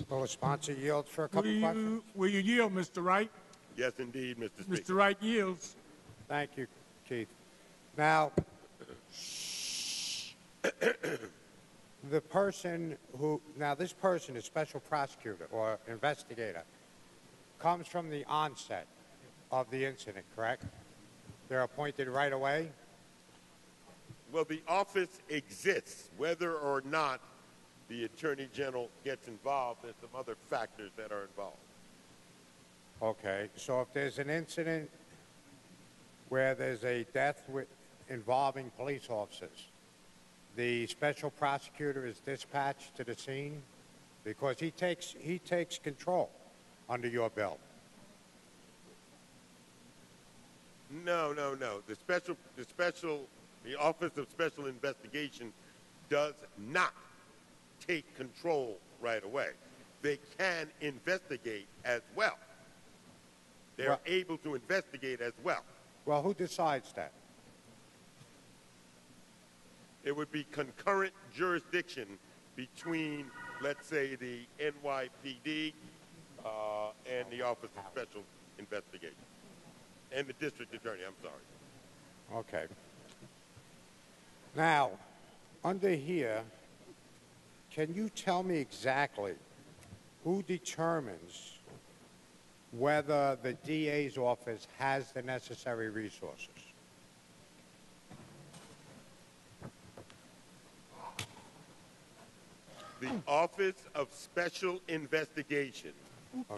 Will the sponsor yield for a couple questions? Will you yield, Mr. Wright? Yes, indeed, Mr. Speaker. Mr. Wright yields. Thank you, Keith. Now, this person is special prosecutor or investigator, comes from the onset of the incident, correct? They're appointed right away? Well, the office exists. Whether or not the Attorney General gets involved, there's some other factors that are involved. Okay, so if there's an incident where there's a death involving police officers, the special prosecutor is dispatched to the scene because he takes control under your bill. No. The Office of Special Investigation does not take control right away. They can investigate as well. They're able to investigate as well. Well, who decides that? It would be concurrent jurisdiction between, let's say, the NYPD and the Office of Special Investigation. And the district attorney, I'm sorry. Okay. Now, under here, can you tell me exactly who determines whether the DA's office has the necessary resources? The Office of Special Investigation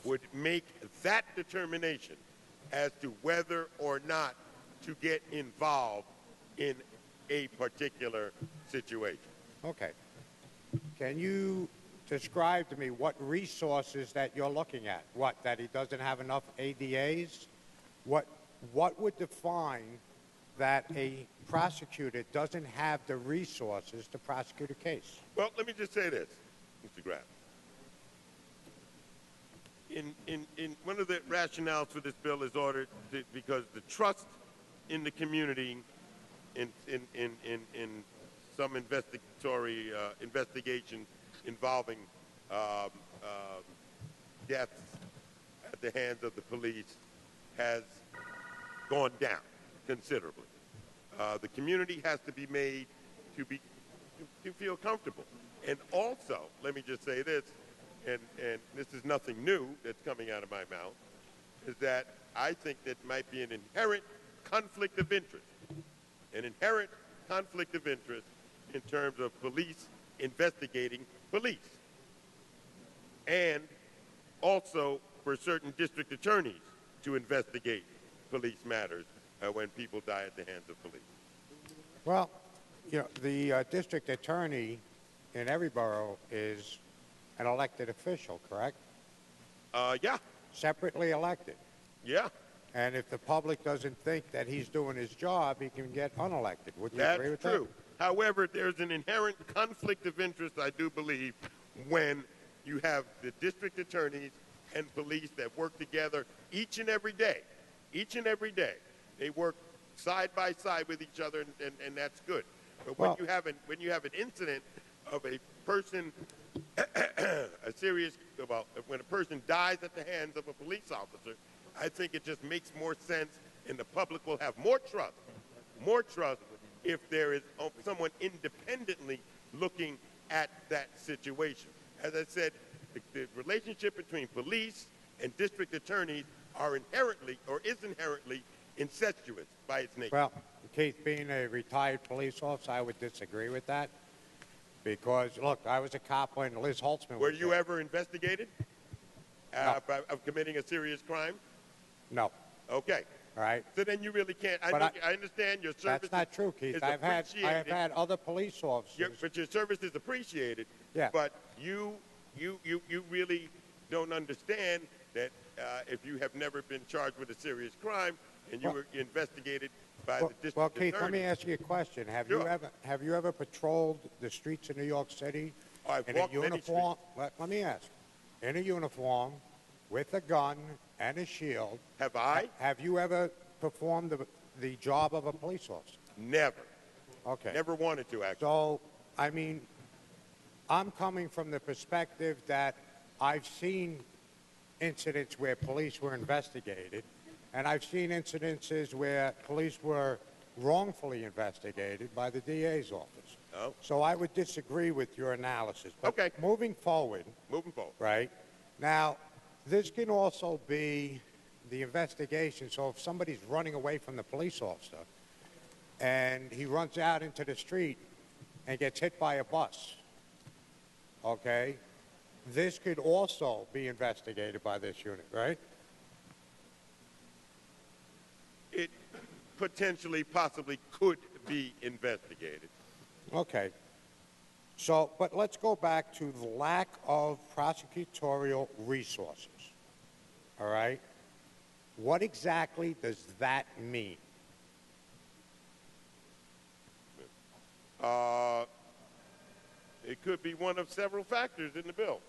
would make that determination as to whether or not to get involved in a particular situation. Okay. Can you describe to me what resources that you're looking at? What, that he doesn't have enough ADAs? What would define that a prosecutor doesn't have the resources to prosecute a case? Well, let me just say this, Mr. Graf. In one of the rationales for this bill is ordered because the trust in the community in some investigatory investigations involving deaths at the hands of the police has gone down considerably. The community has to be made to feel comfortable. And also, let me just say this, and this is nothing new that's coming out of my mouth, is that I think that might be an inherent conflict of interest. An inherent conflict of interest in terms of police investigating police. And also for certain district attorneys to investigate police matters when people die at the hands of police. Well, you know, the district attorney in every borough is an elected official, correct? Yeah. Separately elected. Yeah. And if the public doesn't think that he's doing his job, he can get unelected. Would you agree with that? That's true. However, there's an inherent conflict of interest, I do believe, when you have the district attorneys and police that work together each and every day. Each and every day. They work side by side with each other, and that's good. But when you have an incident of a person, when a person dies at the hands of a police officer, I think it just makes more sense, and the public will have more trust if there is someone independently looking at that situation. As I said, the relationship between police and district attorneys is inherently incestuous by its nature. Well, Keith, being a retired police officer, I would disagree with that. Because, look, I was a cop when Liz Holtzman was Were you ever investigated of committing a serious crime? No. Okay. All right. So then you really can't. I understand your service. That's not true, Keith. I have had other police officers. But your service is appreciated. Yeah. But you really don't understand that if you have never been charged with a serious crime and you were investigated by the district attorney. Well, Keith, let me ask you a question. Have you ever patrolled the streets of New York City in a uniform? Let me ask. In a uniform, with a gun and a shield. Have I? Have you ever performed the job of a police officer? Never. Okay. Never wanted to, actually. So, I mean, I'm coming from the perspective that I've seen incidents where police were investigated, and I've seen incidences where police were wrongfully investigated by the DA's office. Oh. So I would disagree with your analysis. But Okay. moving forward, right, now, this can also be the investigation. So if somebody's running away from the police officer and he runs out into the street and gets hit by a bus, okay, this could also be investigated by this unit, right? It potentially, possibly could be investigated. Okay. So, but let's go back to the lack of prosecutorial resources. All right? What exactly does that mean? It could be one of several factors in the bill.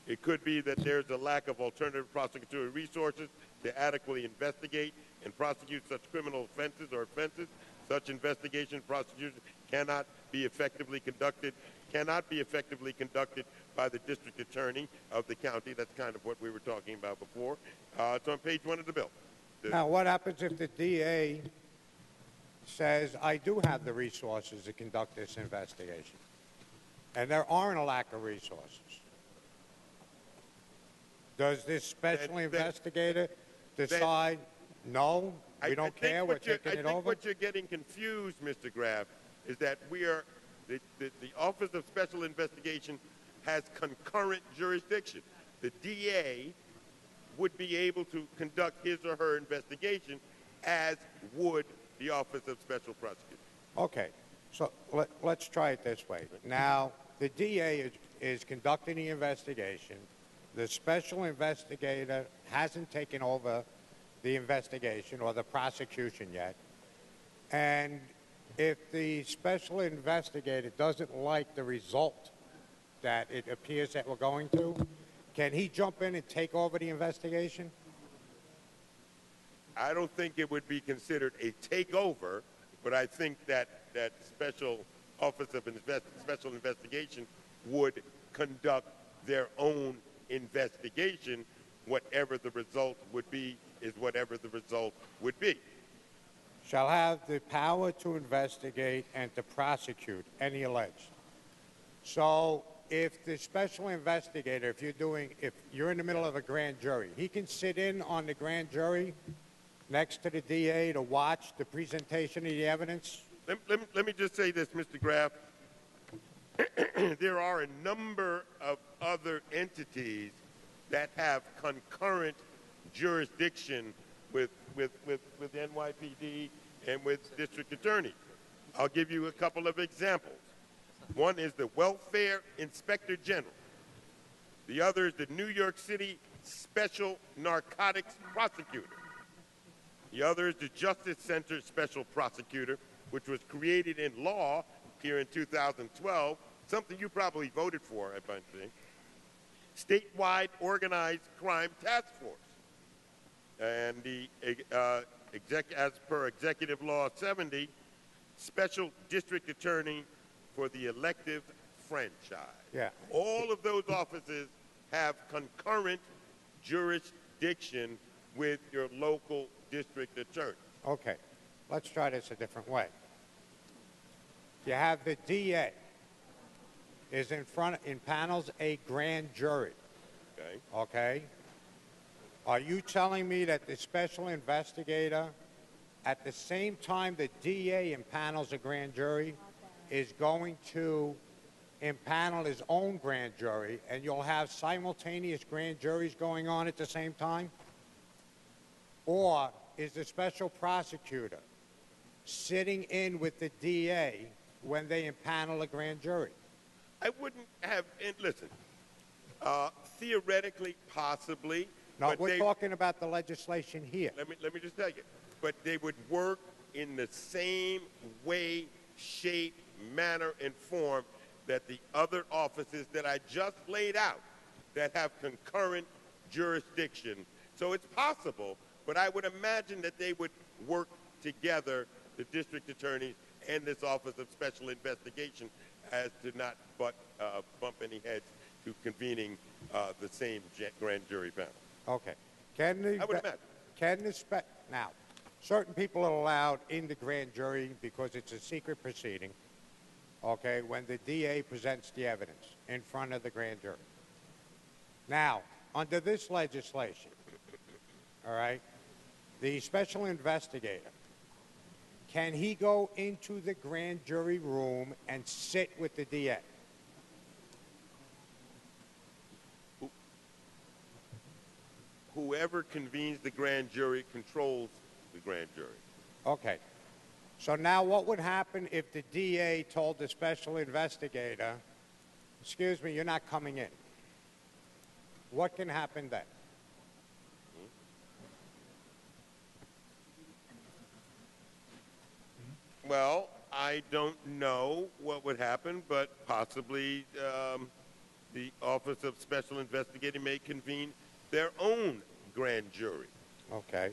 It could be that there's a lack of alternative prosecutorial resources to adequately investigate and prosecute such criminal offenses or offenses. Such investigation and prosecution cannot be effectively conducted by the district attorney of the county. That's kind of what we were talking about before. It's on page 1 of the bill. Now, what happens if the DA says, I do have the resources to conduct this investigation, and there aren't a lack of resources? Does this special investigator decide, no, we don't care, we're taking it over? I think what you're getting confused, Mr. Graf, is that the Office of Special Investigation has concurrent jurisdiction. The DA would be able to conduct his or her investigation, as would the Office of Special Prosecutor. Okay, so let's try it this way. Now, the DA is conducting the investigation. The special investigator hasn't taken over the investigation or the prosecution yet. And if the special investigator doesn't like the result that it appears that we're going to, can he jump in and take over the investigation? I don't think it would be considered a takeover, but I think that Special Office of Special Investigation would conduct their own investigation. Whatever the result would be is whatever the result would be. Shall have the power to investigate and to prosecute any alleged. So if the special investigator, if you're in the middle of a grand jury, he can sit in on the grand jury next to the DA to watch the presentation of the evidence? Let me just say this, Mr. Graf. There are a number of other entities that have concurrent jurisdiction with NYPD and with district attorneys. I'll give you a couple of examples. One is the Welfare Inspector General. The other is the New York City Special Narcotics Prosecutor. The other is the Justice Center Special Prosecutor, which was created in law here in 2012, something you probably voted for, I think. Statewide Organized Crime Task Force. And as per Executive Law 70, Special District Attorney for the Elective Franchise. Yeah. All of those offices have concurrent jurisdiction with your local district attorney. Okay, let's try this a different way. You have the DA is in panels a grand jury. Okay. Okay? Are you telling me that the special investigator, at the same time the DA impanels a grand jury, is going to impanel his own grand jury, and you'll have simultaneous grand juries going on at the same time? Or is the special prosecutor sitting in with the DA when they impanel a grand jury? I wouldn't have, and listen, theoretically, possibly. No, we're talking about the legislation here. Let me just tell you. But they would work in the same way, shape, manner, and form that the other offices that I just laid out that have concurrent jurisdiction. So it's possible, but I would imagine that they would work together, the district attorneys and this Office of Special Investigation as to not bump any heads to convening the same grand jury panel. Okay. Can the, I would imagine. Can the now, certain people are allowed in the grand jury because it's a secret proceeding, okay, when the DA presents the evidence in front of the grand jury. Now, under this legislation, all right, the special investigator, can he go into the grand jury room and sit with the DA? Whoever convenes the grand jury controls the grand jury. Okay. So now what would happen if the DA told the special investigator, excuse me, you're not coming in? What can happen then? Well, I don't know what would happen, but possibly the Office of Special Investigating may convene their own grand jury. Okay.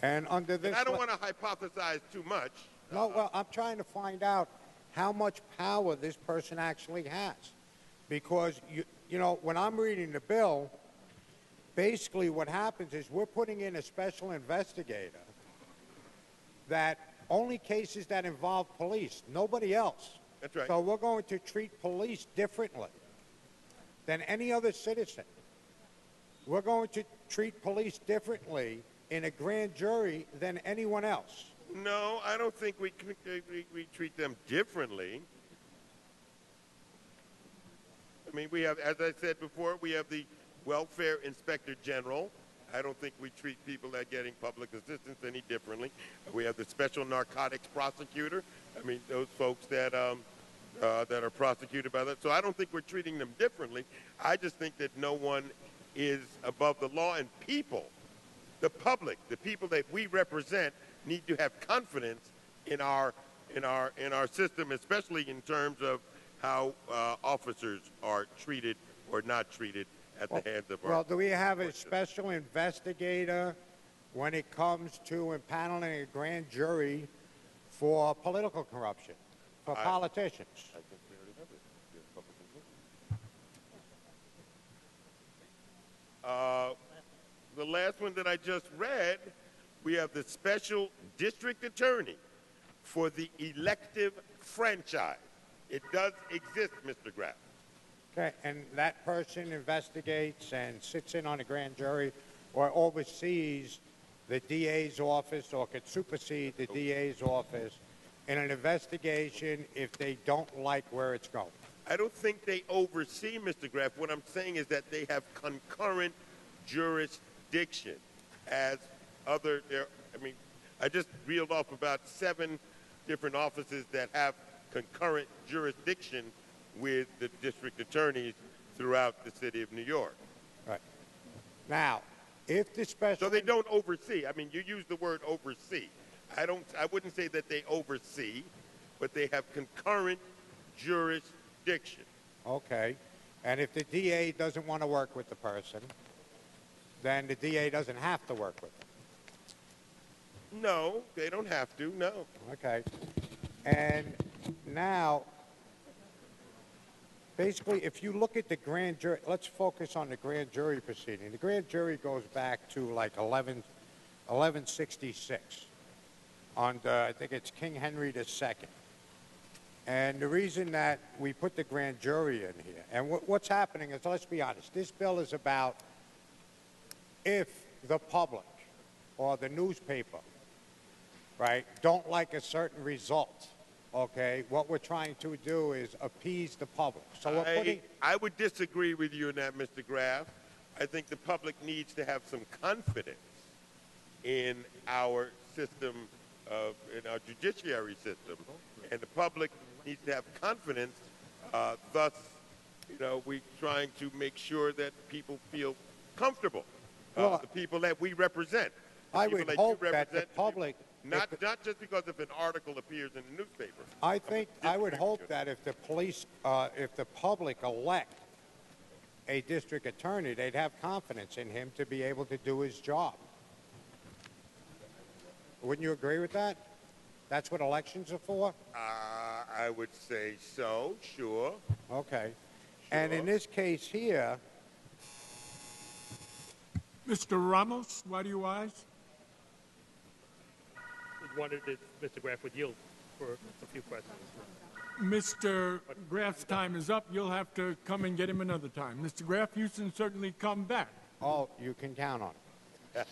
And under this... And I don't want to hypothesize too much. No, well, I'm trying to find out how much power this person actually has. Because, you know, when I'm reading the bill, basically what happens is we're putting in a special investigator that only cases that involve police, nobody else. That's right. So we're going to treat police differently than any other citizen. We're going to treat police differently in a grand jury than anyone else. No, I don't think we treat them differently. I mean, we have, as I said before, we have the Welfare Inspector General. I don't think we treat people that are getting public assistance any differently. We have the Special Narcotics Prosecutor. I mean, those folks that that are prosecuted by that. So I don't think we're treating them differently. I just think that no one is above the law, and people, the public, the people that we represent, need to have confidence in our system, especially in terms of how officers are treated or not treated at the hands of our... Well, do we have a special investigator when it comes to impaneling a grand jury for political corruption, for politicians? I think we already have it. The last one that I just read, we have the Special District Attorney for the elective franchise. It does exist, Mr. Graf. Okay, and that person investigates and sits in on a grand jury or oversees the DA's office or could supersede the DA's office in an investigation if they don't like where it's going. I don't think they oversee, Mr. Graf. What I'm saying is that they have concurrent jurisdiction as other, I mean, I just reeled off about 7 different offices that have concurrent jurisdiction with the district attorneys throughout the city of New York. Right. Now, if the special... So they don't oversee. I mean, you use the word oversee. I wouldn't say that they oversee, but they have concurrent jurisdiction. Okay. And if the DA doesn't want to work with the person, then the DA doesn't have to work with them. No, they don't have to, no. Okay. And now, basically, if you look at the grand jury, let's focus on the grand jury proceeding. The grand jury goes back to like 1166 under, I think it's King Henry II. And the reason that we put the grand jury in here, and what's happening is, let's be honest, this bill is about if the public or the newspaper, right, don't like a certain result, okay, what we're trying to do is appease the public. So we're putting... I would disagree with you on that, Mr. Graf. I think the public needs to have some confidence in our system, in our judiciary system, and the public needs to have confidence. Thus, you know, we're trying to make sure that people feel comfortable. Well, the people that we represent. I would hope that the public... Not just because if an article appears in the newspaper. I would hope that if the police, if the public elect a district attorney, they'd have confidence in him to be able to do his job. Wouldn't you agree with that? That's what elections are for? I would say so, sure. Okay. And in Sure. this case here, Mr. Ramos, why do you rise? Wondered if Mr. Graf would yield for a few questions. Mr. Graf's time is up. You'll have to come and get him another time. Mr. Graf, you can certainly come back. oh, you can count on it.